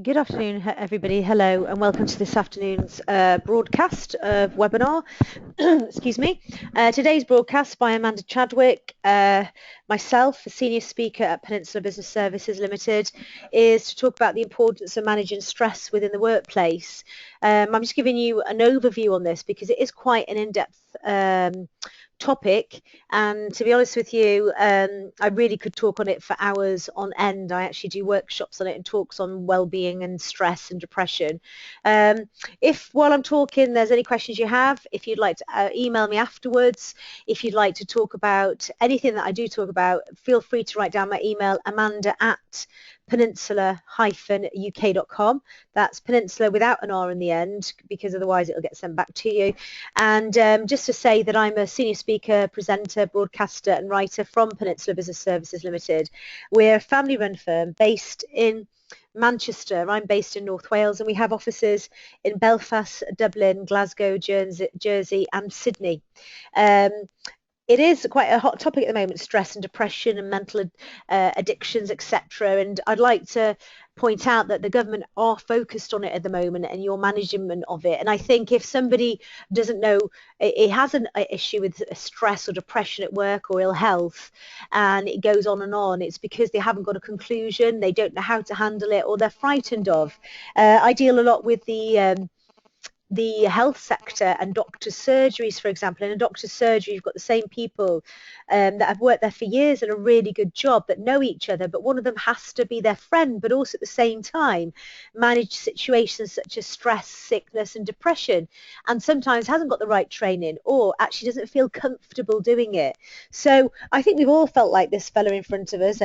Good afternoon, everybody. Hello, and welcome to this afternoon's broadcast of webinar. Excuse me. Today's broadcast by Amanda Chadwick, myself, a senior speaker at Peninsula Business Services Limited, is to talk about the importance of managing stress within the workplace. I'm just giving you an overview on this because it is quite an in-depth topic, and to be honest with you, I really could talk on it for hours on end. I actually do workshops on it and talks on well-being and stress and depression. If while I'm talking there's any questions you have, if you'd like to email me afterwards, if you'd like to talk about anything that I do talk about, feel free to write down my email, amanda@peninsula-uk.com. That's Peninsula without an R in the end, because otherwise it'll get sent back to you. And just to say that I'm a senior speaker, presenter, broadcaster and writer from Peninsula Business Services Limited. We're a family-run firm based in Manchester. I'm based in North Wales, and we have offices in Belfast, Dublin, Glasgow, Jersey and Sydney. It is quite a hot topic at the moment, stress and depression and mental addictions, etc. And I'd like to point out that the government are focused on it at the moment and your management of it. And I think if somebody doesn't know, it has an issue with stress or depression at work or ill health, and it goes on, it's because they haven't got a conclusion, they don't know how to handle it, or they're frightened of. I deal a lot with the health sector and doctors' surgeries, for example. In a doctor's surgery, you've got the same people that have worked there for years and a really good job, that know each other, but one of them has to be their friend, but also at the same time manage situations such as stress, sickness and depression, and sometimes hasn't got the right training or actually doesn't feel comfortable doing it. So I think we've all felt like this fella in front of us,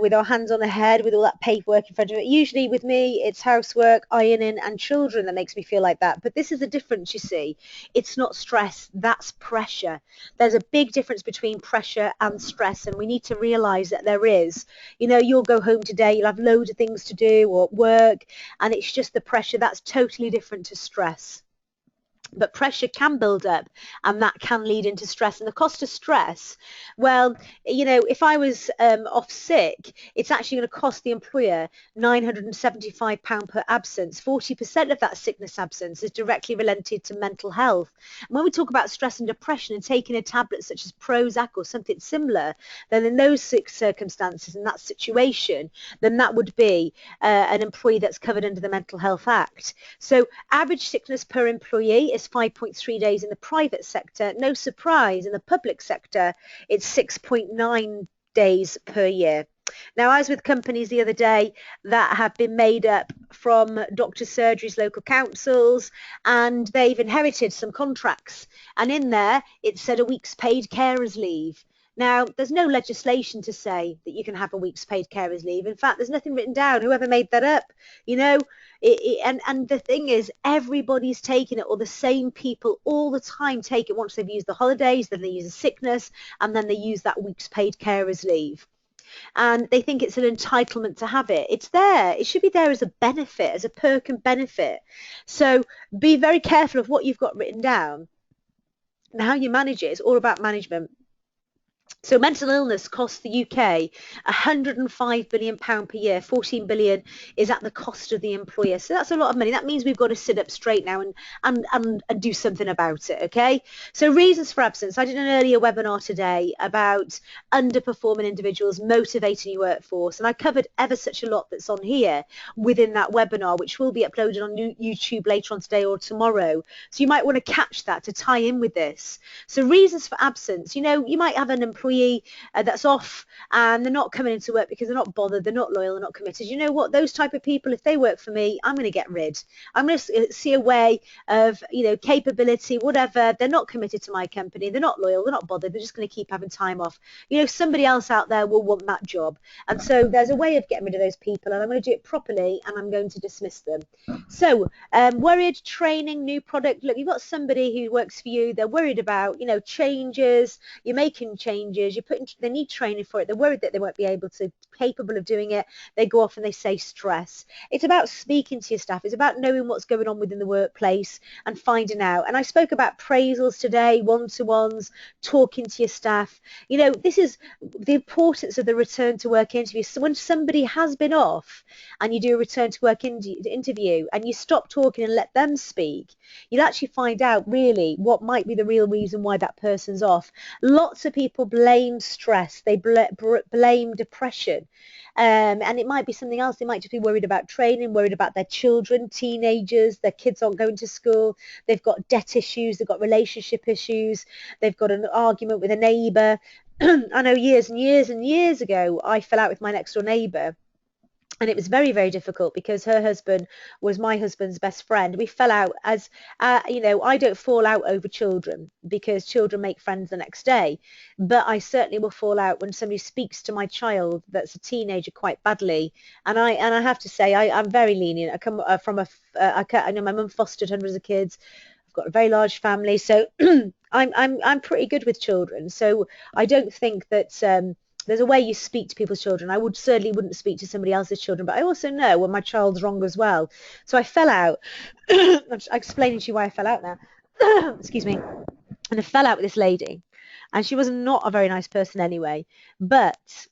with our hands on our head, with all that paperwork in front of it. Usually with me, it's housework, ironing and children that makes me feel like that. But this is the difference, you see. It's not stress, that's pressure. There's a big difference between pressure and stress, and we need to realize that there is. You know, you'll go home today, you'll have loads of things to do or work, and it's just the pressure. That's totally different to stress. But pressure can build up, and that can lead into stress. And the cost of stress, well, you know, if I was off sick, it's actually going to cost the employer £975 per absence. 40% of that sickness absence is directly related to mental health. And when we talk about stress and depression and taking a tablet such as Prozac or something similar, then in those circumstances, in that situation, then that would be an employee that's covered under the Mental Health Act. So average sickness per employee is 5.3 days in the private sector. No surprise, in the public sector, it's 6.9 days per year. Now, I was with companies the other day that have been made up from doctors' surgeries, local councils, and they've inherited some contracts. And in there, it said a week's paid carers leave. Now, there's no legislation to say that you can have a week's paid carers leave. In fact, there's nothing written down. Whoever made that up, you know, and the thing is, everybody's taking it, or the same people all the time take it. Once they've used the holidays, then they use the sickness, and then they use that week's paid carers leave. And they think it's an entitlement to have it. It's there. It should be there as a benefit, as a perk and benefit. So be very careful of what you've got written down and how you manage it. It's all about management. So mental illness costs the UK £105 billion per year. 14 billion is at the cost of the employer. So that's a lot of money. That means we've got to sit up straight now and do something about it. Okay. So reasons for absence. I did an earlier webinar today about underperforming individuals motivating your workforce, and I covered ever such a lot that's on here within that webinar, which will be uploaded on YouTube later on today or tomorrow. So you might want to catch that to tie in with this. So reasons for absence. You know, you might have an employee that's off and they're not coming into work because they're not bothered, they're not loyal, they're not committed. You know what, those type of people, if they work for me, I'm going to get rid. I'm going to see a way of, you know, capability, whatever. They're not committed to my company, they're not loyal, they're not bothered, they're just going to keep having time off. You know, somebody else out there will want that job, and so there's a way of getting rid of those people, and I'm going to do it properly, and I'm going to dismiss them. So worried, training, new product. Look, you've got somebody who works for you, they're worried about, you know, changes, you're making changes, changes, they need training for it, they're worried that they won't be capable of doing it, they go off and they say stress. It's about speaking to your staff. It's about knowing what's going on within the workplace and finding out. And I spoke about appraisals today, one-to-ones, talking to your staff. This is the importance of the return to work interview. So when somebody has been off and you do a return to work interview and you stop talking and let them speak, you'll actually find out really what might be the real reason why that person's off. Lots of people blame stress, they blame depression, and it might be something else. They might just be worried about training, worried about their children, teenagers, their kids aren't going to school, they've got debt issues, they've got relationship issues, they've got an argument with a neighbour. I know years and years and years ago I fell out with my next door neighbour. And it was very, very difficult because her husband was my husband's best friend. We fell out as, I don't fall out over children because children make friends the next day. But I certainly will fall out when somebody speaks to my child that's a teenager quite badly. And I have to say, I'm very lenient. I come from I know my mum fostered hundreds of kids. I've got a very large family. So I'm pretty good with children. So I don't think that... there's a way you speak to people's children. I certainly wouldn't speak to somebody else's children, but I also know when my child's wrong as well. So I fell out. I'm explaining to you why I fell out now. Excuse me. And I fell out with this lady, and she was not a very nice person anyway, but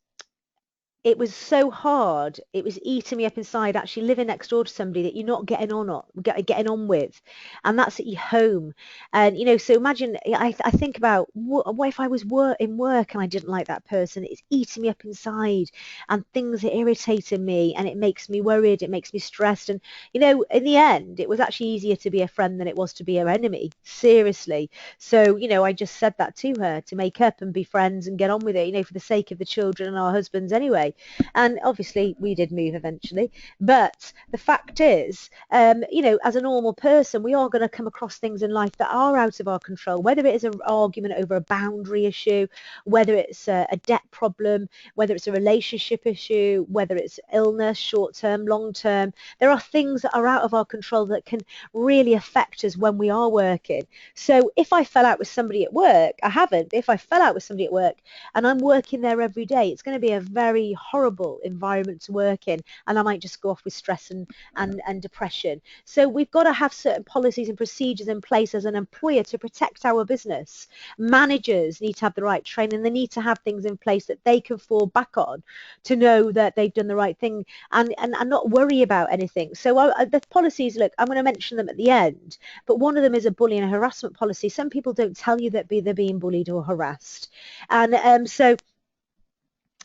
it was so hard. It was eating me up inside, actually living next door to somebody that you're not getting on with, and that's at your home. And so imagine, I think about what if I was in work and I didn't like that person. It's eating me up inside, and things are irritating me, and it makes me worried, it makes me stressed. And in the end, it was actually easier to be a friend than it was to be her enemy, seriously. So I just said that to her to make up and be friends and get on with it, for the sake of the children and our husbands anyway. And obviously we did move eventually, but the fact is, as a normal person, we are going to come across things in life that are out of our control, whether it is an argument over a boundary issue, whether it's a debt problem, whether it's a relationship issue, whether it's illness, short-term, long-term. There are things that are out of our control that can really affect us when we are working. So if I fell out with somebody at work, I haven't, but if I fell out with somebody at work and I'm working there every day, it's going to be a very horrible environment to work in, and I might just go off with stress and depression. So we've got to have certain policies and procedures in place as an employer to protect our business. Managers need to have the right training. They need to have things in place that they can fall back on to know that they've done the right thing and not worry about anything. So the policies, look, I'm going to mention them at the end, but one of them is a bullying and harassment policy. Some people don't tell you that they're being bullied or harassed, and so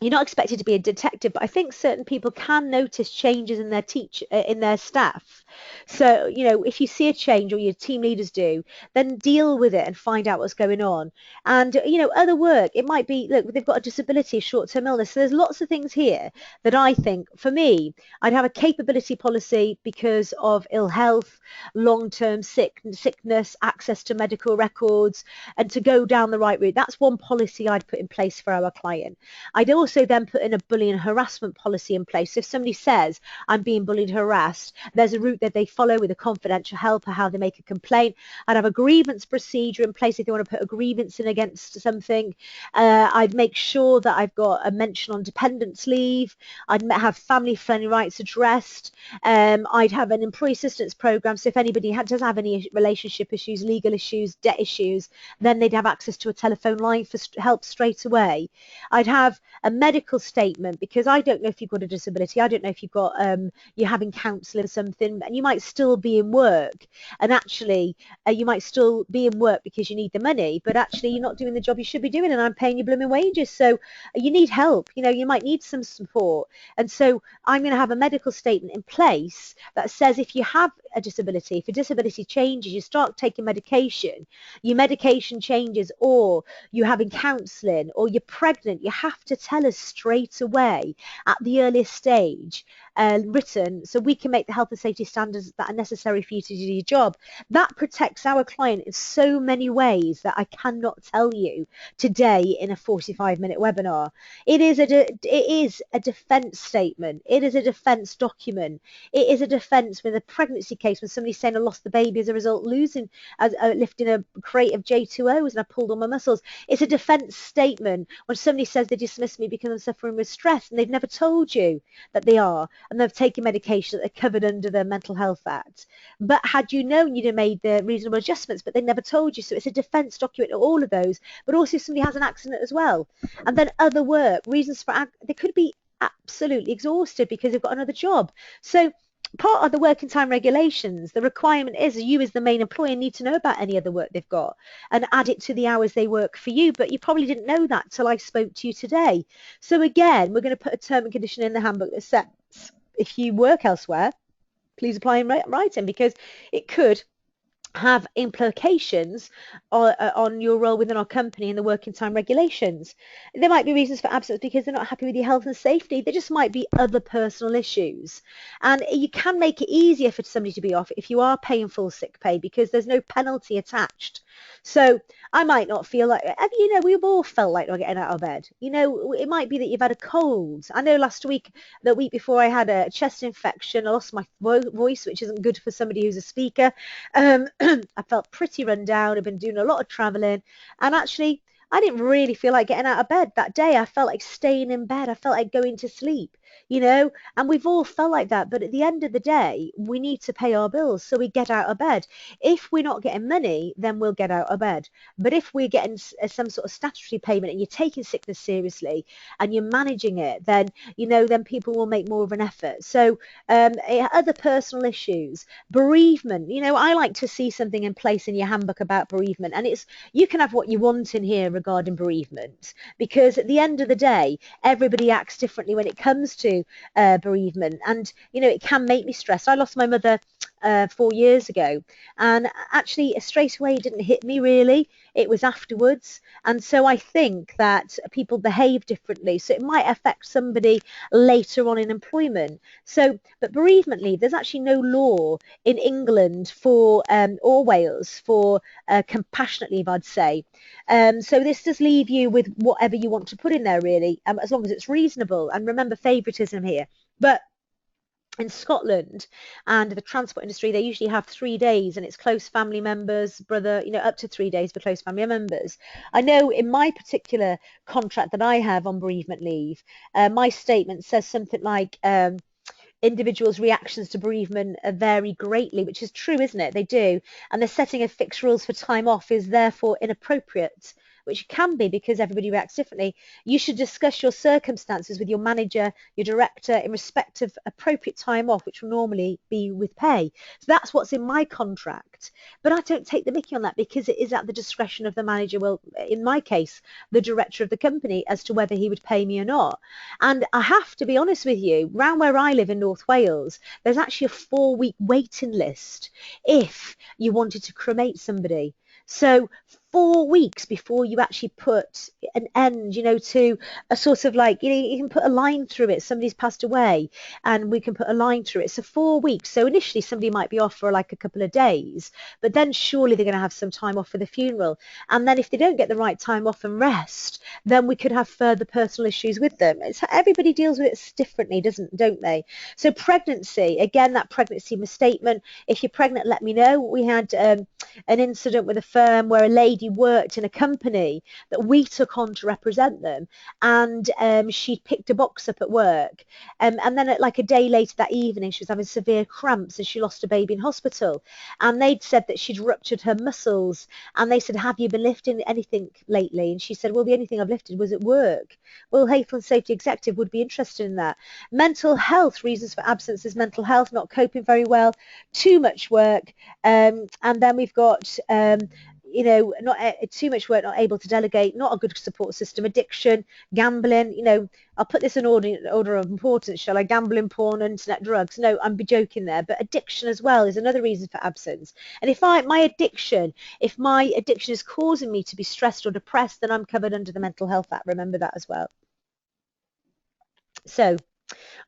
you're not expected to be a detective, but I think certain people can notice changes in their staff. So, if you see a change, or your team leaders do, then deal with it and find out what's going on. And, other work, it might be, look, they've got a disability, short-term illness. So there's lots of things here that I think, for me, I'd have a capability policy because of ill health, long-term sickness, access to medical records, and to go down the right route. That's one policy I'd put in place for our client. I'd also then put in a bullying and harassment policy in place. So if somebody says, I'm being bullied and harassed, there's a route that they follow with a confidential helper, how they make a complaint. I'd have a grievance procedure in place if they want to put a grievance in against something. I'd make sure that I've got a mention on dependence leave. I'd have family-friendly rights addressed. I'd have an employee assistance program. So if anybody does have any relationship issues, legal issues, debt issues, then they'd have access to a telephone line for help straight away. I'd have a medical statement, because I don't know if you've got a disability. I don't know if you've got you're having counselling or something, and you might still be in work, and actually you might still be in work because you need the money, but actually you're not doing the job you should be doing, and I'm paying you blooming wages. So you need help, you might need some support. And so I'm going to have a medical statement in place that says if you have a disability, if a disability changes, you start taking medication, your medication changes, or you're having counselling, or you're pregnant, you have to tell tell us straight away at the earliest stage, written, so we can make the health and safety standards that are necessary for you to do your job. That protects our client in so many ways that I cannot tell you today in a 45-minute webinar. It is a defense statement. It is a defense document. It is a defense with a pregnancy case when somebody's saying I lost the baby as a result lifting a crate of J2Os and I pulled on my muscles. It's a defense statement when somebody says they dismiss me because I'm suffering with stress and they've never told you that they are, and they've taken medication that are covered under the Mental Health Act. But had you known, you'd have made the reasonable adjustments, but they never told you. So it's a defense document of all of those, but also if somebody has an accident as well. And then other work, reasons for, they could be absolutely exhausted because they've got another job. So part of the working time regulations, the requirement is you as the main employer need to know about any other work they've got and add it to the hours they work for you. But you probably didn't know that till I spoke to you today. So again, we're going to put a term and condition in the handbook that says if you work elsewhere, please apply in writing, because it could have implications on your role within our company and the working time regulations. There might be reasons for absence because they're not happy with your health and safety. There just might be other personal issues. And you can make it easier for somebody to be off if you are paying full sick pay because there's no penalty attached. So I might not feel like, we've all felt like not getting out of bed. It might be that you've had a cold. I know the week before I had a chest infection. I lost my voice, which isn't good for somebody who's a speaker. I felt pretty run down. I've been doing a lot of traveling, and actually I didn't really feel like getting out of bed that day. I felt like staying in bed. I felt like going to sleep, and we've all felt like that. But at the end of the day, we need to pay our bills, so we get out of bed. If we're not getting money, then we'll get out of bed. But if we're getting some sort of statutory payment and you're taking sickness seriously and you're managing it, then then people will make more of an effort. So other personal issues, bereavement. I like to see something in place in your handbook about bereavement, and you can have what you want in here regarding bereavement, because at the end of the day, everybody acts differently when it comes to bereavement, and it can make me stressed. I lost my mother 4 years ago, and actually straight away it didn't hit me really. It was afterwards, and so I think that people behave differently, so it might affect somebody later on in employment. But bereavement leave, there's actually no law in England for or Wales for compassionate leave, I'd say. So this does leave you with whatever you want to put in there really, as long as it's reasonable. And remember favoritism here. But in Scotland and the transport industry, they usually have 3 days, and it's close family members, brother, up to 3 days for close family members. I know in my particular contract that I have on bereavement leave, my statement says something like individuals' reactions to bereavement vary greatly, which is true, isn't it? They do. And the setting of fixed rules for time off is therefore inappropriate, which can be because everybody reacts differently. You should discuss your circumstances with your manager, your director, in respect of appropriate time off, which will normally be with pay. So that's what's in my contract. But I don't take the mickey on that because it is at the discretion of the manager, well, in my case, the director of the company, as to whether he would pay me or not. And I have to be honest with you, around where I live in North Wales, there's actually a 4-week waiting list if you wanted to cremate somebody. So 4 weeks before you actually put an end, to a sort of like, you can put a line through it. Somebody's passed away and we can put a line through it. So 4 weeks. So initially somebody might be off for like a couple of days, but then surely they're going to have some time off for the funeral. And then if they don't get the right time off and rest, then we could have further personal issues with them. Everybody deals with it differently, don't they? So pregnancy, again, that pregnancy misstatement. If you're pregnant, let me know. We had an incident with a firm where a lady worked in a company that we took on to represent them, and she picked a box up at work, and then like a day later that evening she was having severe cramps and she lost a baby in hospital, and they'd said that she'd ruptured her muscles, and they said, have you been lifting anything lately? And she said, well, the only thing I've lifted was at work. Well, health and safety executive would be interested in that. Mental health, reasons for absence is mental health, not coping very well, too much work, and then we've got not too much work, not able to delegate, not a good support system, addiction, gambling. I'll put this in order of importance, shall I? Gambling, porn, internet, drugs. No, I'm be joking there, but addiction as well is another reason for absence. And if my addiction is causing me to be stressed or depressed, then I'm covered under the Mental Health Act. Remember that as well. So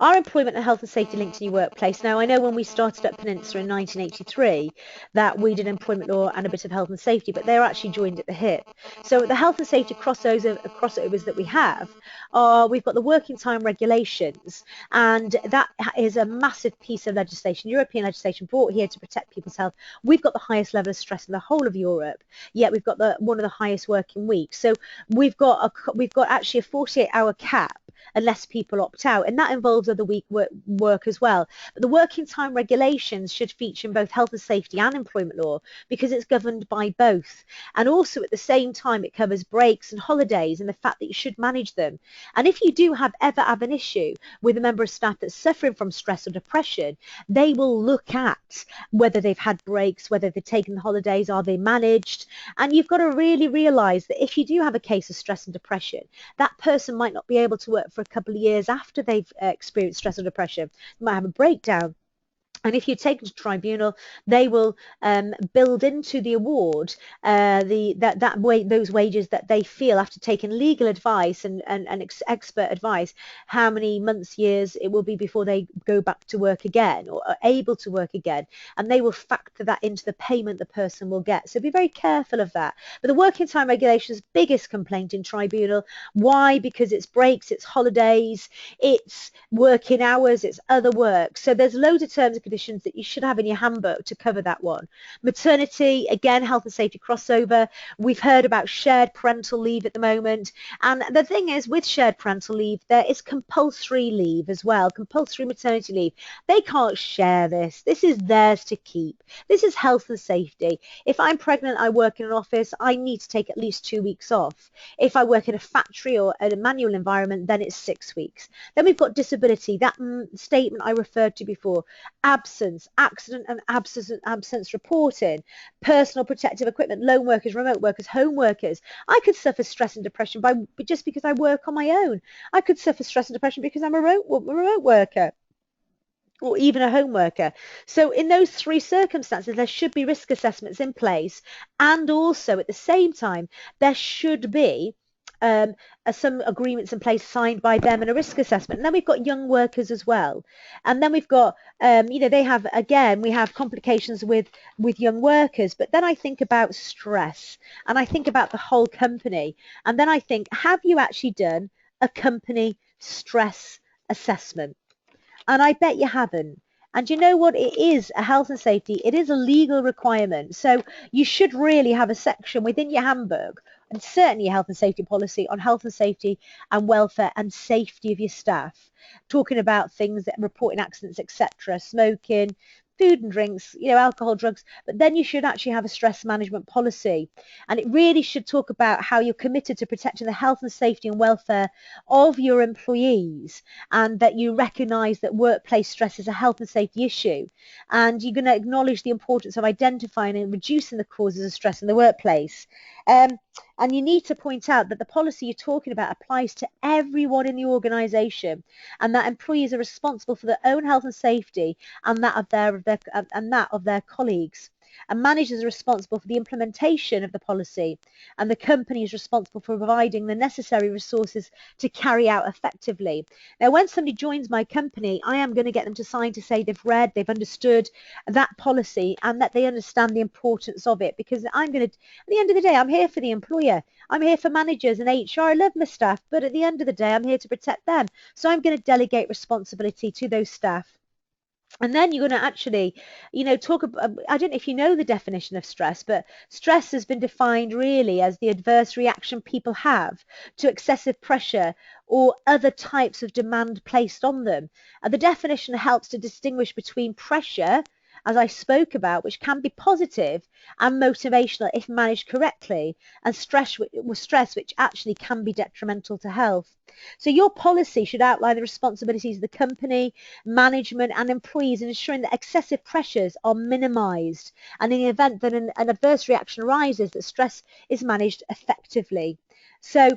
our employment and health and safety linked in your workplace. Now, I know when we started at Peninsula in 1983 that we did employment law and a bit of health and safety, but they're actually joined at the hip. So the health and safety crossovers that we have are, we've got the working time regulations, and that is a massive piece of legislation, European legislation brought here to protect people's health. We've got the highest level of stress in the whole of Europe, yet we've got one of the highest working weeks. So we've got actually a 48-hour cap unless people opt out, and that involves other week work as well. But the working time regulations should feature in both health and safety and employment law because it's governed by both, and also at the same time it covers breaks and holidays and the fact that you should manage them. And if you do ever have an issue with a member of staff that's suffering from stress or depression, they will look at whether they've had breaks, whether they've taken holidays, are they managed. And you've got to really realise that if you do have a case of stress and depression, that person might not be able to work for a couple of years after they've experienced stress or depression. They might have a breakdown. And if you're taken to tribunal, they will build into the award those wages that they feel after taking legal advice and expert advice, how many months, years it will be before they go back to work again or are able to work again. And they will factor that into the payment the person will get. So be very careful of that. But the working time regulations, biggest complaint in tribunal. Why? Because it's breaks, it's holidays, it's working hours, it's other work. So there's loads of terms and conditions that you should have in your handbook to cover that one. Maternity, again, health and safety crossover. We've heard about shared parental leave at the moment. And the thing is, with shared parental leave, there is compulsory leave as well, compulsory maternity leave. They can't share this. This is theirs to keep. This is health and safety. If I'm pregnant, I work in an office, I need to take at least 2 weeks off. If I work in a factory or in a manual environment, then it's 6 weeks. Then we've got disability, that statement I referred to before, absence, accident and absence reporting, personal protective equipment, lone workers, remote workers, home workers. I could suffer stress and depression just because I work on my own. I could suffer stress and depression because I'm a remote worker or even a home worker. So in those three circumstances, there should be risk assessments in place, and also at the same time, there should be some agreements in place signed by them and a risk assessment. And then we've got young workers as well. And then we've got, we have complications with young workers. But then I think about stress and I think about the whole company. And then I think, have you actually done a company stress assessment? And I bet you haven't. And you know what? It is a health and safety. It is a legal requirement. So you should really have a section within your handbook, and certainly your health and safety policy, on health and safety and welfare and safety of your staff, talking about things that reporting accidents, etc., smoking, food and drinks, alcohol, drugs. But then you should actually have a stress management policy, and it really should talk about how you're committed to protecting the health and safety and welfare of your employees, and that you recognise that workplace stress is a health and safety issue, and you're going to acknowledge the importance of identifying and reducing the causes of stress in the workplace. And you need to point out that the policy you're talking about applies to everyone in the organisation, and that employees are responsible for their own health and safety and that of their colleagues. And managers are responsible for the implementation of the policy, and the company is responsible for providing the necessary resources to carry out effectively. Now, when somebody joins my company, I am going to get them to sign to say they've read, they've understood that policy, and that they understand the importance of it, because at the end of the day, I'm here for the employer. I'm here for managers and HR. I love my staff, but at the end of the day, I'm here to protect them. So I'm going to delegate responsibility to those staff. And then you're going to actually, talk about, I don't know if you know the definition of stress, but stress has been defined really as the adverse reaction people have to excessive pressure or other types of demand placed on them. And the definition helps to distinguish between pressure, as I spoke about, which can be positive and motivational if managed correctly, and stress, which actually can be detrimental to health. So your policy should outline the responsibilities of the company, management and employees in ensuring that excessive pressures are minimised, and in the event that an adverse reaction arises, that stress is managed effectively. So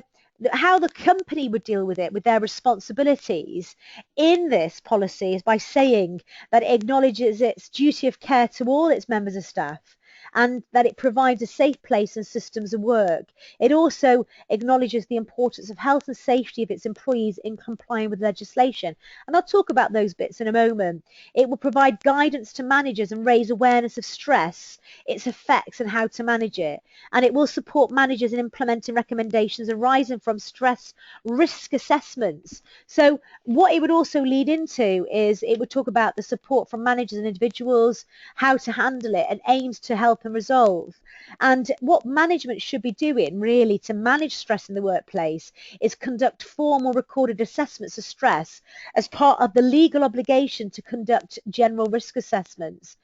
how the company would deal with it, with their responsibilities in this policy, is by saying that it acknowledges its duty of care to all its members of staff, and that it provides a safe place and systems of work. It also acknowledges the importance of health and safety of its employees in complying with legislation. And I'll talk about those bits in a moment. It will provide guidance to managers and raise awareness of stress, its effects and how to manage it. And it will support managers in implementing recommendations arising from stress risk assessments. So what it would also lead into is it would talk about the support from managers and individuals, how to handle it, and aims to help and resolve. And what management should be doing really to manage stress in the workplace is conduct formal recorded assessments of stress as part of the legal obligation to conduct general risk assessments.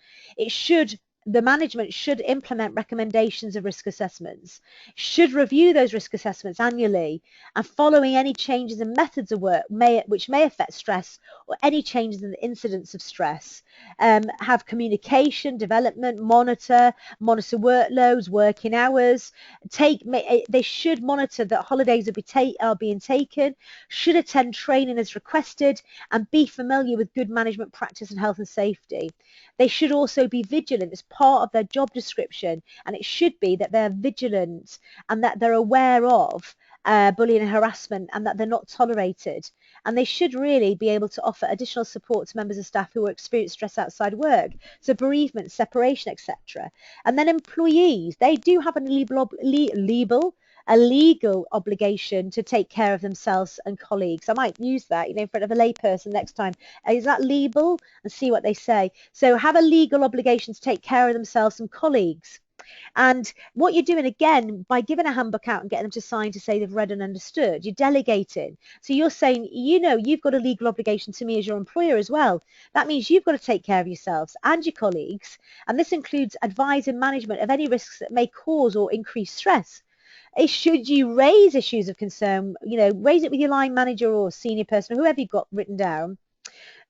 The management should implement recommendations of risk assessments, should review those risk assessments annually, and following any changes in methods of work which may affect stress or any changes in the incidence of stress, have communication, development, monitor workloads, working hours, they should monitor that holidays are being taken, should attend training as requested, and be familiar with good management practice and health and safety. They should also be vigilant as part of their job description, and it should be that they're vigilant and that they're aware of bullying and harassment and that they're not tolerated. And they should really be able to offer additional support to members of staff who are experiencing stress outside work, so bereavement, separation, etc. And then employees, they do have a legal obligation to take care of themselves and colleagues. I might use that, in front of a layperson next time. Is that legal? And see what they say. So have a legal obligation to take care of themselves and colleagues. And what you're doing, again, by giving a handbook out and getting them to sign to say they've read and understood, you're delegating. So you're saying, you've got a legal obligation to me as your employer as well. That means you've got to take care of yourselves and your colleagues. And this includes advising management of any risks that may cause or increase stress. Should you raise issues of concern, raise it with your line manager or senior person, or whoever you've got written down.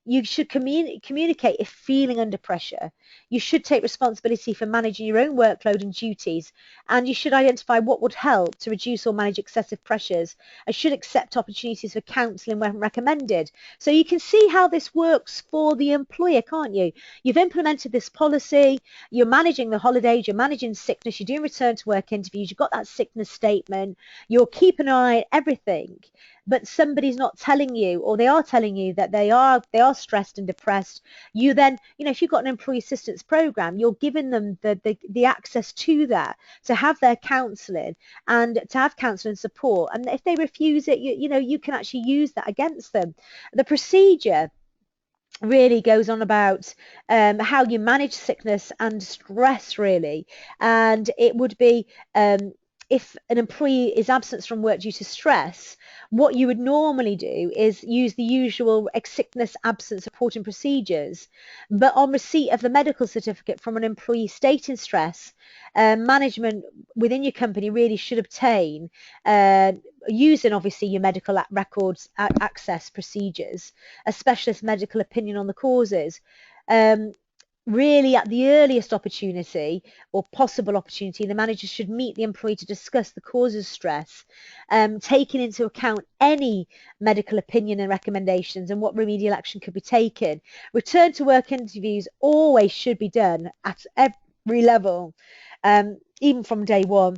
You should communicate if feeling under pressure. You should take responsibility for managing your own workload and duties, and you should identify what would help to reduce or manage excessive pressures, and should accept opportunities for counselling when recommended. So you can see how this works for the employer, can't you? You've implemented this policy, you're managing the holidays, you're managing sickness, you're doing return to work interviews, you've got that sickness statement, you're keeping an eye on everything, but somebody's not telling you, or they are telling you that they are stressed and depressed. You then, if you've got an employee assistance program, you're giving them the access to that, to have their counselling and to have counselling support. And if they refuse it, you can actually use that against them. The procedure really goes on about how you manage sickness and stress, really. And it would be if an employee is absent from work due to stress, what you would normally do is use the usual sickness absence reporting procedures. But on receipt of the medical certificate from an employee stating stress, management within your company really should obtain, using obviously your medical records access procedures, a specialist medical opinion on the causes. Really, at the earliest opportunity or possible opportunity, the manager should meet the employee to discuss the causes of stress, taking into account any medical opinion and recommendations and what remedial action could be taken. Return to work interviews always should be done at every level, even from day one.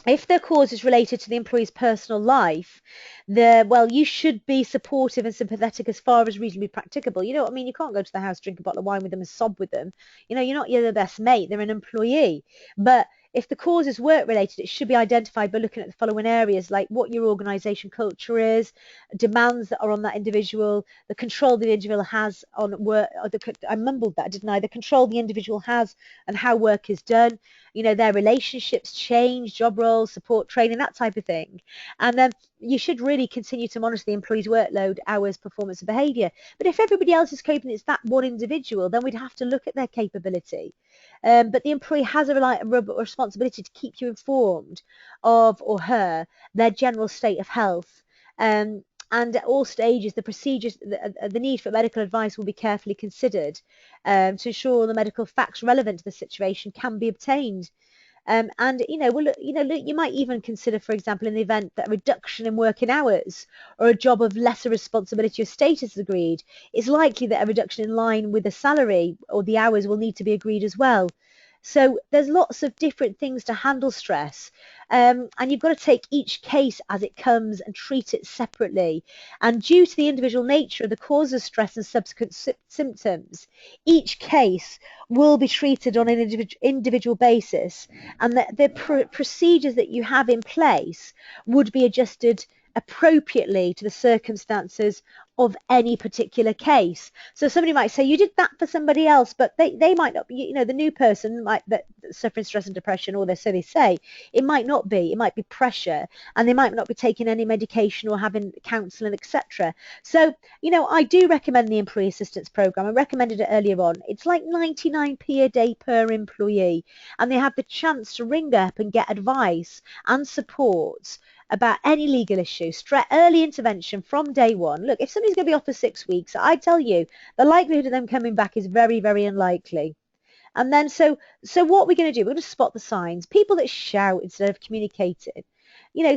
If the cause is related to the employee's personal life, you should be supportive and sympathetic as far as reasonably practicable. You know what I mean? You can't go to the house, drink a bottle of wine with them and sob with them. You're the best mate. They're an employee. But if the cause is work related, it should be identified by looking at the following areas, like what your organisation culture is, demands that are on that individual, the control the individual has on work. I mumbled that, didn't I? The control the individual has and how work is done. Their relationships change, job roles, support training, that type of thing. And then you should really continue to monitor the employee's workload, hours, performance and behaviour. But if everybody else is coping, it's that one individual, then we'd have to look at their capability. But the employee has a responsibility to keep you informed of or her their general state of health. And at all stages, the procedures, the need for medical advice will be carefully considered to ensure the medical facts relevant to the situation can be obtained. You might even consider, for example, in the event that a reduction in working hours or a job of lesser responsibility or status is agreed, it's likely that a reduction in line with the salary or the hours will need to be agreed as well. So there's lots of different things to handle stress. And you've got to take each case as it comes and treat it separately. And due to the individual nature of the cause of stress and subsequent symptoms, each case will be treated on an individual basis. And the procedures that you have in place would be adjusted appropriately to the circumstances of any particular case. So somebody might say you did that for somebody else, but they might not be, the new person might that suffering stress and depression, or so they say, it might not be. It might be pressure, and they might not be taking any medication or having counselling, etc. So, I do recommend the employee assistance program. I recommended it earlier on. It's like 99p a day per employee, and they have the chance to ring up and get advice and support about any legal issue, early intervention from day one. Look, if somebody's going to be off for 6 weeks, I tell you, the likelihood of them coming back is very, very unlikely. And then, so what we're going to do, we're going to spot the signs. People that shout instead of communicating.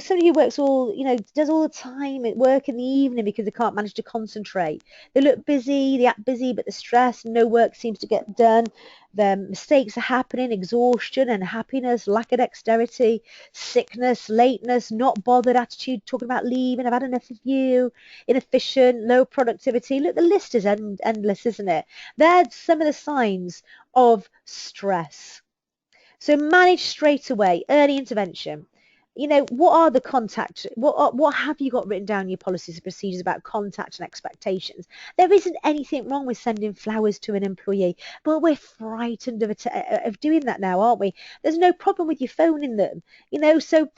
Somebody who works does all the time at work in the evening because they can't manage to concentrate. They look busy, they act busy, but they're stressed, no work seems to get done. Their mistakes are happening, exhaustion, unhappiness, lack of dexterity, sickness, lateness, not bothered attitude, talking about leaving, I've had enough of you, inefficient, low productivity. Look, the list is endless, isn't it? They're some of the signs of stress. So manage straight away, early intervention. What are the contact, what have you got written down in your policies and procedures about contact and expectations? There isn't anything wrong with sending flowers to an employee, but we're frightened of doing that now, aren't we? There's no problem with you phoning them, so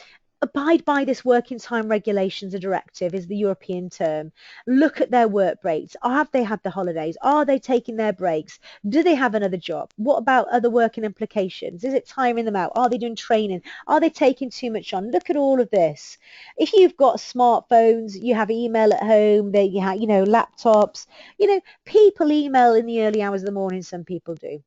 abide by this working time regulations, a directive is the European term. Look at their work breaks. Have they had the holidays? Are they taking their breaks? Do they have another job? What about other working implications? Is it tiring them out? Are they doing training? Are they taking too much on? Look at all of this. If you've got smartphones, you have email at home, you have, laptops, people email in the early hours of the morning, some people do.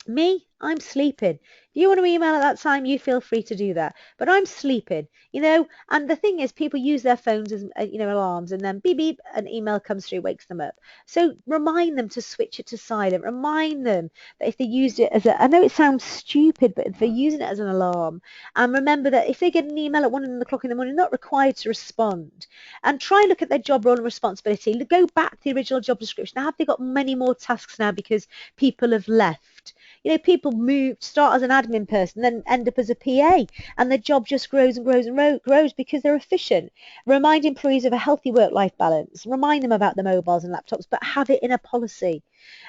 Me, I'm sleeping. If you want to email at that time, you feel free to do that. But I'm sleeping, and the thing is, people use their phones as, alarms, and then beep, beep, an email comes through, wakes them up. So remind them to switch it to silent. Remind them that if they used it as I know it sounds stupid, but if they're using it as an alarm, and remember that if they get an email at 1 o'clock in the morning, they're not required to respond. And try and look at their job role and responsibility. Go back to the original job description. Have they got many more tasks now because people have left? People start as an admin person, then end up as a PA, and their job just grows and grows and grows because they're efficient. Remind employees of a healthy work-life balance. Remind them about the mobiles and laptops, but have it in a policy.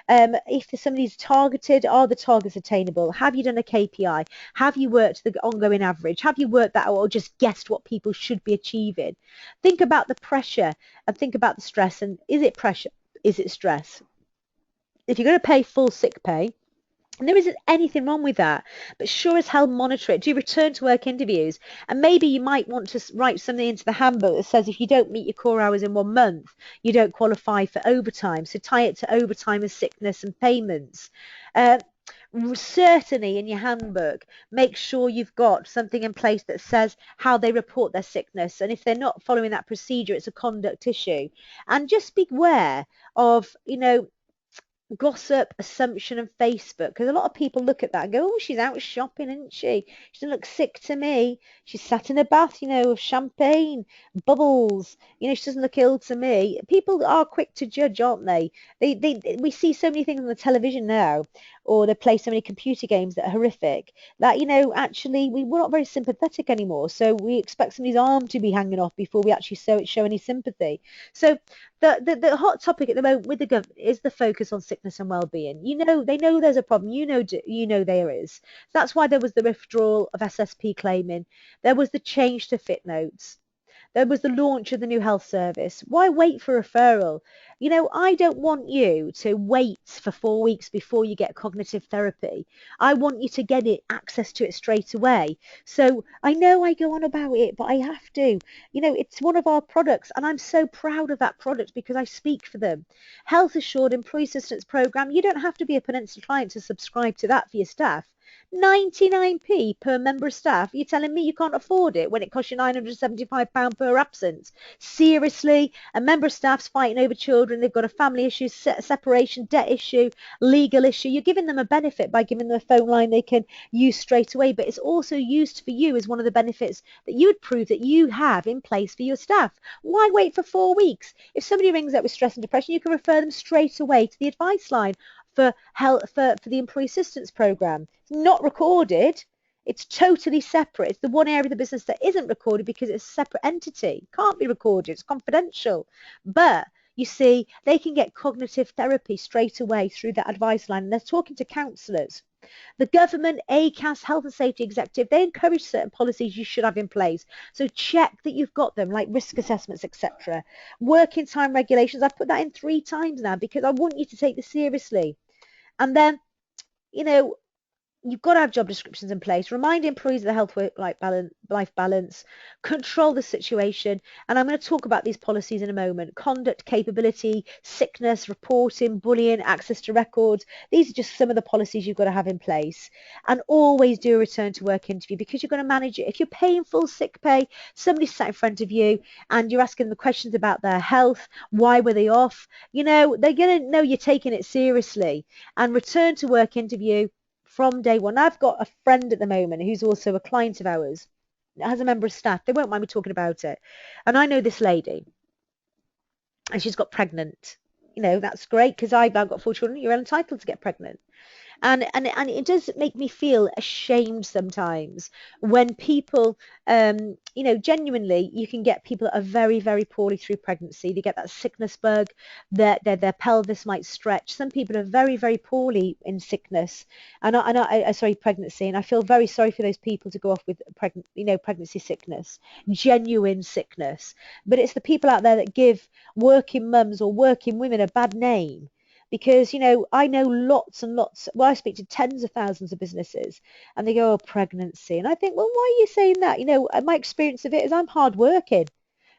If somebody's targeted, are the targets attainable? Have you done a KPI? Have you worked the ongoing average? Have you worked that out or just guessed what people should be achieving? Think about the pressure and think about the stress. And is it pressure? Is it stress? If you're going to pay full sick pay, and there isn't anything wrong with that, but sure as hell monitor it. Do return to work interviews, and maybe you might want to write something into the handbook that says if you don't meet your core hours in 1 month, you don't qualify for overtime. So tie it to overtime and sickness and payments. Certainly in your handbook, make sure you've got something in place that says how they report their sickness, and if they're not following that procedure, it's a conduct issue. And just beware of, gossip, assumption, and Facebook, because a lot of people look at that and go, oh, she's out shopping, isn't she? She doesn't look sick to me. She's sat in a bath, of champagne, bubbles. She doesn't look ill to me. People are quick to judge, aren't they? We see so many things on the television now, or they play so many computer games that are horrific that, actually we're not very sympathetic anymore. So we expect somebody's arm to be hanging off before we actually show any sympathy. So the hot topic at the moment with the government is the focus on sickness and well-being. They know there's a problem. There is. That's why there was the withdrawal of SSP claiming. There was the change to fit notes. There was the launch of the new health service. Why wait for referral? I don't want you to wait for 4 weeks before you get cognitive therapy. I want you to get access to it straight away. So I know I go on about it, but I have to. It's one of our products, and I'm so proud of that product because I speak for them. Health Assured Employee Assistance Program. You don't have to be a Peninsula client to subscribe to that for your staff. 99p per member of staff. You're telling me you can't afford it when it costs you £975 per absence? Seriously? A member of staff's fighting over children. They've got a family issue, separation, debt issue, legal issue. You're giving them a benefit by giving them a phone line they can use straight away, but it's also used for you as one of the benefits that you would prove that you have in place for your staff. Why wait for 4 weeks? If somebody rings up with stress and depression, you can refer them straight away to the advice line for help for the employee assistance program. It's not recorded. It's totally separate. It's the one area of the business that isn't recorded because it's a separate entity. Can't be recorded. It's confidential. But you see, they can get cognitive therapy straight away through that advice line. And they're talking to counsellors. The government, ACAS, Health and Safety Executive, they encourage certain policies you should have in place. So check that you've got them, like risk assessments, etc. Working time regulations, I've put that in 3 times now because I want you to take this seriously. And then, you know, you've got to have job descriptions in place. Remind employees of the health life balance, control the situation. And I'm going to talk about these policies in a moment. Conduct, capability, sickness, reporting, bullying, access to records. These are just some of the policies you've got to have in place. And always do a return to work interview because you're going to manage it. If you're paying full sick pay, somebody sat in front of you and you're asking them questions about their health, why were they off? You know, they're going to know you're taking it seriously. And return to work interview from day one. I've got a friend at the moment who's also a client of ours, has a member of staff. They won't mind me talking about it. And I know this lady, and she's got pregnant. You know, that's great because I've got 4 children. You're entitled to get pregnant. And it does make me feel ashamed sometimes when people, you know, genuinely, you can get people that are very, very poorly through pregnancy. They get that sickness bug, their pelvis might stretch. Some people are very, very poorly in sickness, sorry, pregnancy. And I feel very sorry for those people to go off with pregnancy sickness, genuine sickness. But it's the people out there that give working mums or working women a bad name. Because, you know, I know lots and lots, well, I speak to tens of thousands of businesses and they go, oh, pregnancy. And I think, well, why are you saying that? You know, my experience of it is I'm hard working.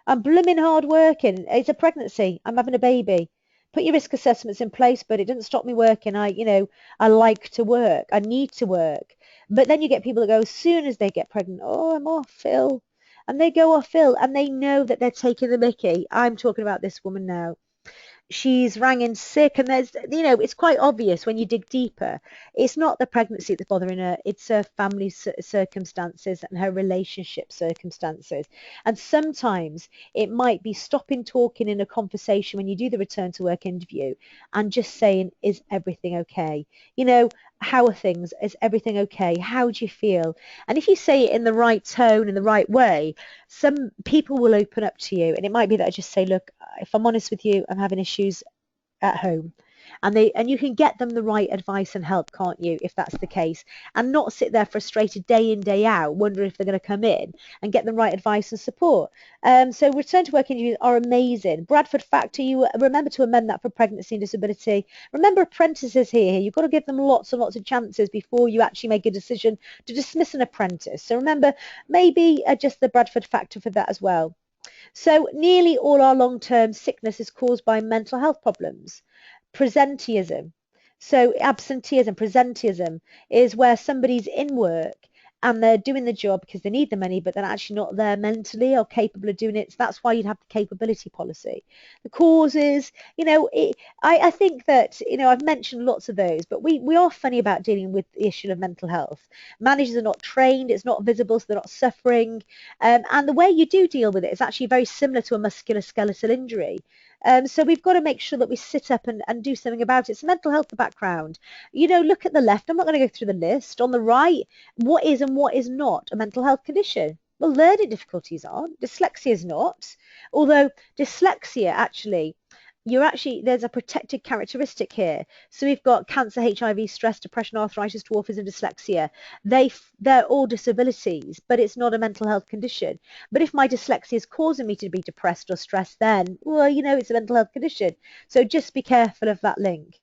I'm blooming hard working. It's a pregnancy. I'm having a baby. Put your risk assessments in place, but it doesn't stop me working. I like to work. I need to work. But then you get people that go, as soon as they get pregnant, oh, I'm off, Phil. And they go off, Phil, and they know that they're taking the mickey. I'm talking about this woman now. She's rang in sick, and there's, you know, it's quite obvious when you dig deeper. It's not the pregnancy that's bothering her, it's her family circumstances and her relationship circumstances. And sometimes it might be stopping talking in a conversation when you do the return to work interview and just saying, is everything okay? You know, how are things? Is everything okay? How do you feel? And if you say it in the right tone, in the right way, some people will open up to you. And it might be that I just say, look, if I'm honest with you, I'm having issues at home. And you can get them the right advice and help, can't you, if that's the case, and not sit there frustrated day in, day out, wondering if they're going to come in and get the right advice and support. So return to work interviews are amazing. Bradford Factor, you remember to amend that for pregnancy and disability. Remember apprentices here. You've got to give them lots and lots of chances before you actually make a decision to dismiss an apprentice. So remember, maybe adjust the Bradford Factor for that as well. So nearly all our long-term sickness is caused by mental health problems. Presenteeism. So absenteeism, presenteeism is where somebody's in work and they're doing the job because they need the money, but they're actually not there mentally or capable of doing it. So that's why you'd have the capability policy. The causes, you know, I think that, you know, I've mentioned lots of those, but we are funny about dealing with the issue of mental health. Managers are not trained, it's not visible, so they're not suffering. And the way you do deal with it is actually very similar to a musculoskeletal injury. So we've got to make sure that we sit up and do something about it. It's mental health, the background. You know, look at the left. I'm not going to go through the list. On the right, what is and what is not a mental health condition? Well, learning difficulties aren't. Dyslexia is not. Although dyslexia actually, there's a protected characteristic here. So we've got cancer, HIV, stress, depression, arthritis, dwarfism, dyslexia. They're all disabilities, but it's not a mental health condition. But if my dyslexia is causing me to be depressed or stressed, then, well, you know, it's a mental health condition. So just be careful of that link.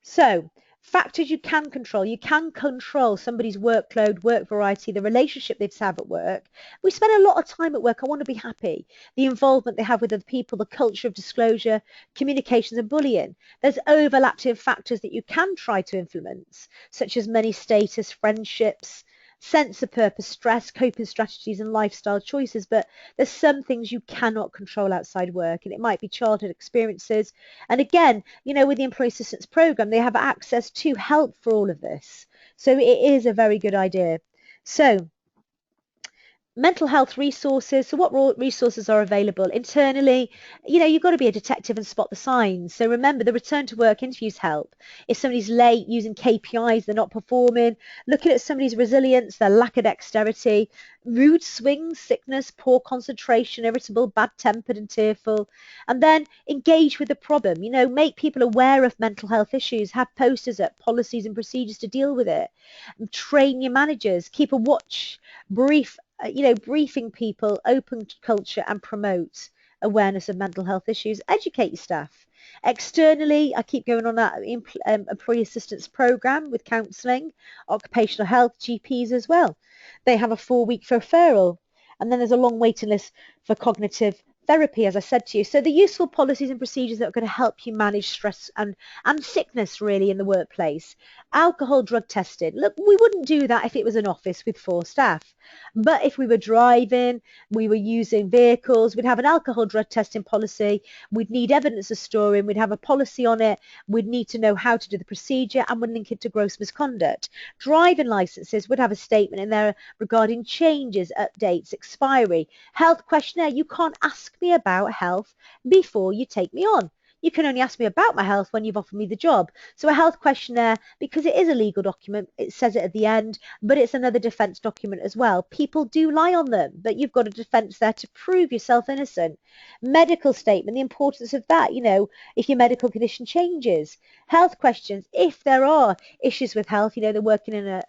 So Factors you can control. You can control somebody's workload, work variety, the relationship they have at work. We spend a lot of time at work. I want to be happy. The involvement they have with other people, the culture of disclosure, communications and bullying. There's overlapping factors that you can try to influence, such as money, status, friendships, sense of purpose, stress, coping strategies and lifestyle choices. But there's some things you cannot control outside work, and it might be childhood experiences. And again, with the employee assistance program, they have access to help for all of this. So it is a very good idea. So mental health resources. So what resources are available internally? You've got to be a detective and spot the signs. So remember, the return to work interviews help. If somebody's late, using KPIs, they're not performing, looking at somebody's resilience, their lack of dexterity, mood swings, sickness, poor concentration, irritable, bad-tempered and tearful. And then engage with the problem. Make people aware of mental health issues, have posters up, policies and procedures to deal with it. Train your managers, keep a watch, briefing people, open culture and promote awareness of mental health issues, educate your staff. Externally, I keep going on that employee assistance program with counselling, occupational health, GPs as well. They have a 4-week referral, and then there's a long waiting list for cognitive therapy, as I said to you. So the useful policies and procedures that are going to help you manage stress and sickness really in the workplace. Alcohol, drug testing. Look, we wouldn't do that if it was an office with 4 staff. But if we were driving, we were using vehicles, we'd have an alcohol drug testing policy. We'd need evidence of storing. We'd have a policy on it. We'd need to know how to do the procedure, and we'd link it to gross misconduct. Driving licenses would have a statement in there regarding changes, updates, expiry. Health questionnaire. You can't ask me about health before you take me on. You can only ask me about my health when you've offered me the job. So a health questionnaire, because it is a legal document, it says it at the end, but it's another defence document as well. People do lie on them, but you've got a defence there to prove yourself innocent. Medical statement, the importance of that, if your medical condition changes. Health questions, if there are issues with health, they're working in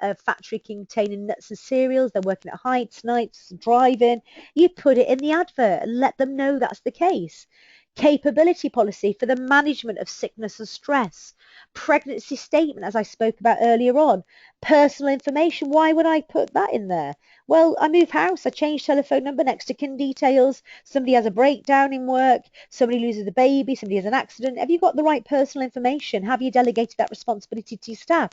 a factory containing nuts and cereals, they're working at heights, nights, driving, you put it in the advert and let them know that's the case. Capability policy for the management of sickness and stress. Pregnancy statement, as I spoke about earlier on. Personal information, why would I put that in there? Well, I move house, I change telephone number, next to kin details, somebody has a breakdown in work, somebody loses a baby, somebody has an accident. Have you got the right personal information? Have you delegated that responsibility to your staff?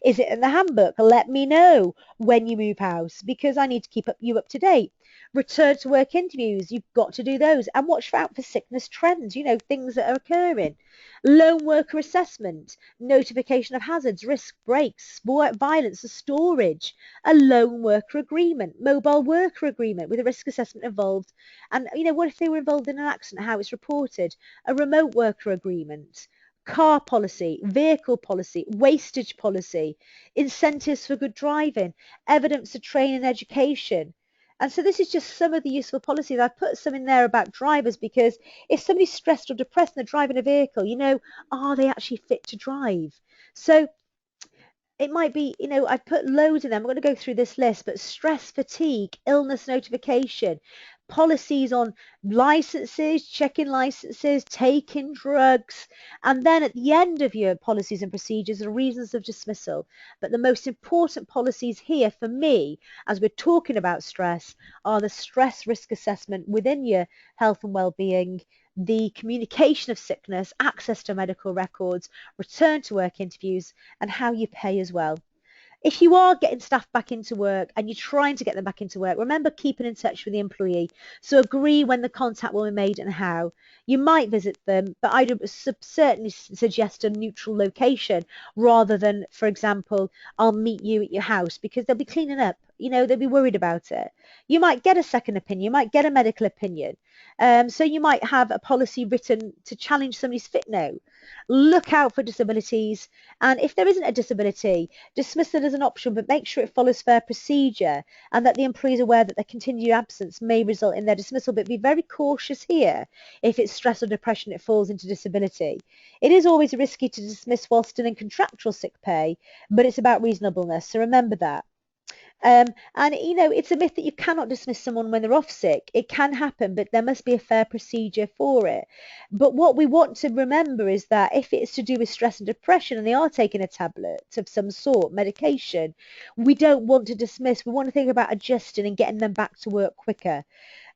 Is it in the handbook? Let me know when you move house, because I need to keep you up to date. Return to work interviews, you've got to do those, and watch out for sickness trends, things that are occurring. Lone worker assessment, notification of hazards, risk breaks, violence and storage. A lone worker agreement, mobile worker agreement with a risk assessment involved. And what if they were involved in an accident, how it's reported. A remote worker agreement. Car policy, vehicle policy, wastage policy, incentives for good driving, evidence of training and education. And so this is just some of the useful policies. I've put some in there about drivers, because if somebody's stressed or depressed and they're driving a vehicle, are they actually fit to drive? So it might be, I've put loads in them. I'm going to go through this list, but stress, fatigue, illness notification, policies on licenses, checking licenses, taking drugs, and then at the end of your policies and procedures are reasons of dismissal. But the most important policies here for me, as we're talking about stress, are the stress risk assessment within your health and well-being, the communication of sickness, access to medical records, return to work interviews, and how you pay as well. If you are getting staff back into work and you're trying to get them back into work, remember keeping in touch with the employee. So agree when the contact will be made and how. You might visit them, but I'd certainly suggest a neutral location rather than, for example, I'll meet you at your house, because they'll be cleaning up. They'll be worried about it. You might get a second opinion. You might get a medical opinion. So you might have a policy written to challenge somebody's fit note. Look out for disabilities, and if there isn't a disability, dismiss it as an option, but make sure it follows fair procedure and that the employee is aware that their continued absence may result in their dismissal. But be very cautious here. If it's stress or depression, it falls into disability. It is always risky to dismiss while still in contractual sick pay, but it's about reasonableness, so remember that. And you know, it's a myth that you cannot dismiss someone when they're off sick. It can happen, but there must be a fair procedure for it. But what we want to remember is that if it's to do with stress and depression and they are taking a tablet of some sort, medication, we don't want to dismiss. We want to think about adjusting and getting them back to work quicker.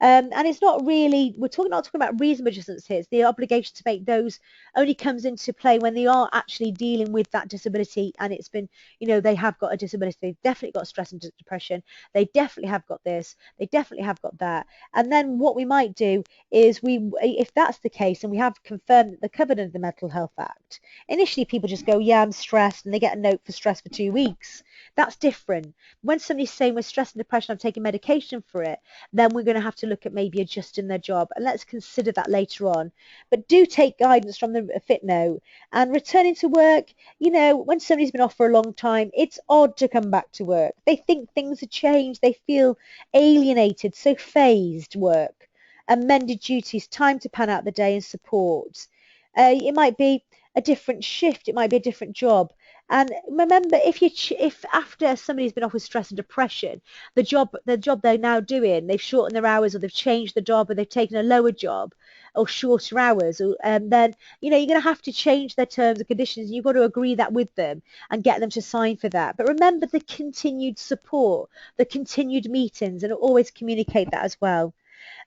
And it's not really, not talking about reasonable adjustments here. It's the obligation to make those only comes into play when they are actually dealing with that disability and it's been, you know, they have got a disability. They've definitely got stress and depression. They definitely have got this. They definitely have got that. And then what we might do is if that's the case and we have confirmed that they're covered under the Mental Health Act, initially people just go, yeah, I'm stressed, and they get a note for stress for 2 weeks. That's different. When somebody's saying we're stressed and depression, I'm taking medication for it, then we're going to have to look at maybe adjusting their job. And let's consider that later on. But do take guidance from the Fit Note. And returning to work, you know, when somebody's been off for a long time, it's odd to come back to work. They think things have changed. They feel alienated, so phased work. Amended duties, time to pan out the day and support. It might be a different shift. It might be a different job. And remember, if after somebody's been off with stress and depression, the job they're now doing, they've shortened their hours or they've changed the job or they've taken a lower job or shorter hours, or, then you know you're going to have to change their terms and conditions. And you've got to agree that with them and get them to sign for that. But remember the continued support, the continued meetings, and always communicate that as well.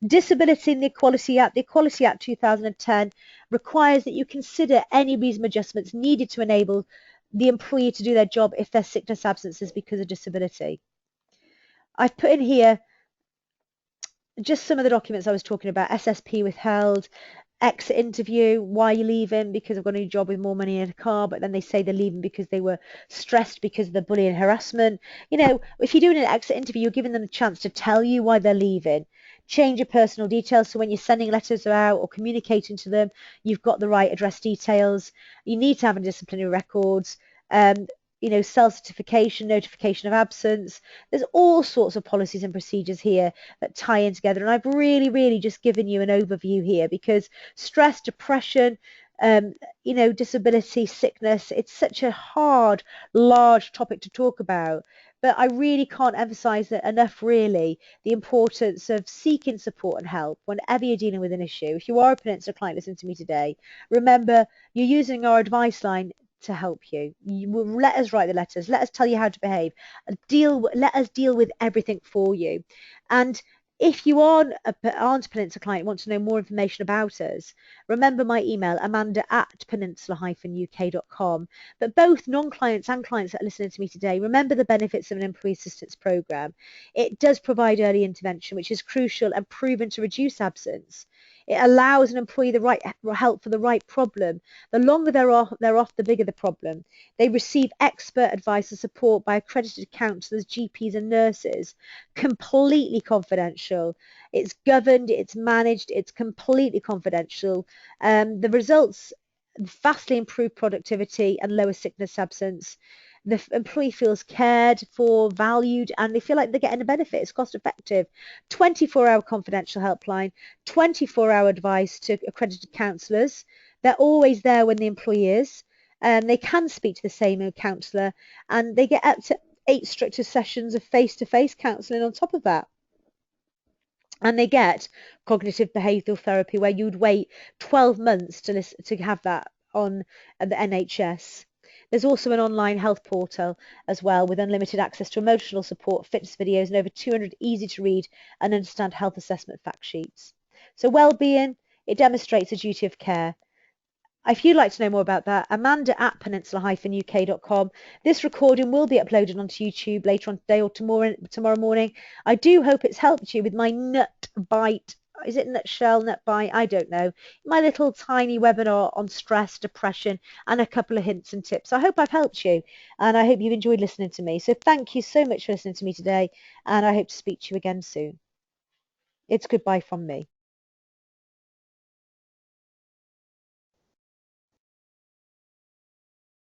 Disability and the Equality Act 2010 requires that you consider any reasonable adjustments needed to enable the employee to do their job if their sickness absence is because of disability. I've put in here just some of the documents I was talking about: SSP withheld, exit interview, why are you leaving? Because I've got a new job with more money in a car, but then they say they're leaving because they were stressed because of the bullying and harassment. You know, if you're doing an exit interview, you're giving them a chance to tell you why they're leaving. Change your personal details, so when you're sending letters out or communicating to them, you've got the right address details. You need to have a disciplinary records. You know, self-certification, notification of absence. There's all sorts of policies and procedures here that tie in together. And I've really just given you an overview here because stress, depression, you know, disability, sickness, it's such a hard, large topic to talk about. But I really can't emphasize it enough, really, the importance of seeking support and help whenever you're dealing with an issue. If you are a Peninsula client listening to me today, remember you're using our advice line to help you. You will let us write the letters. Let us tell you how to behave. Let us deal with everything for you. And if you aren't a Peninsula client, want to know more information about us, remember my email, amanda@peninsula-uk.com. But both non-clients and clients that are listening to me today, remember the benefits of an employee assistance programme. It does provide early intervention, which is crucial and proven to reduce absence. It allows an employee the right help for the right problem. The longer they're off, the bigger the problem. They receive expert advice and support by accredited counsellors, GPs and nurses, completely confidential. It's governed, it's managed, it's completely confidential. The results vastly improve productivity and lower sickness absence. The employee feels cared for, valued, and they feel like they're getting a benefit. It's cost effective. 24-hour confidential helpline, 24-hour advice to accredited counsellors. They're always there when the employee is. They can speak to the same counsellor, and they get up to 8 structured sessions of face-to-face counselling on top of that. And they get cognitive behavioural therapy, where you'd wait 12 months to have that on the NHS. There's also an online health portal as well with unlimited access to emotional support, fitness videos, and over 200 easy to read and understand health assessment fact sheets. So well-being, it demonstrates a duty of care. If you'd like to know more about that, amanda@peninsula-uk.com. This recording will be uploaded onto YouTube later on today or tomorrow morning. I do hope it's helped you with my nut bite. Is it nutshell, nut bite? I don't know. My little tiny webinar on stress, depression, and a couple of hints and tips. I hope I've helped you, and I hope you've enjoyed listening to me. So thank you so much for listening to me today, and I hope to speak to you again soon. It's goodbye from me.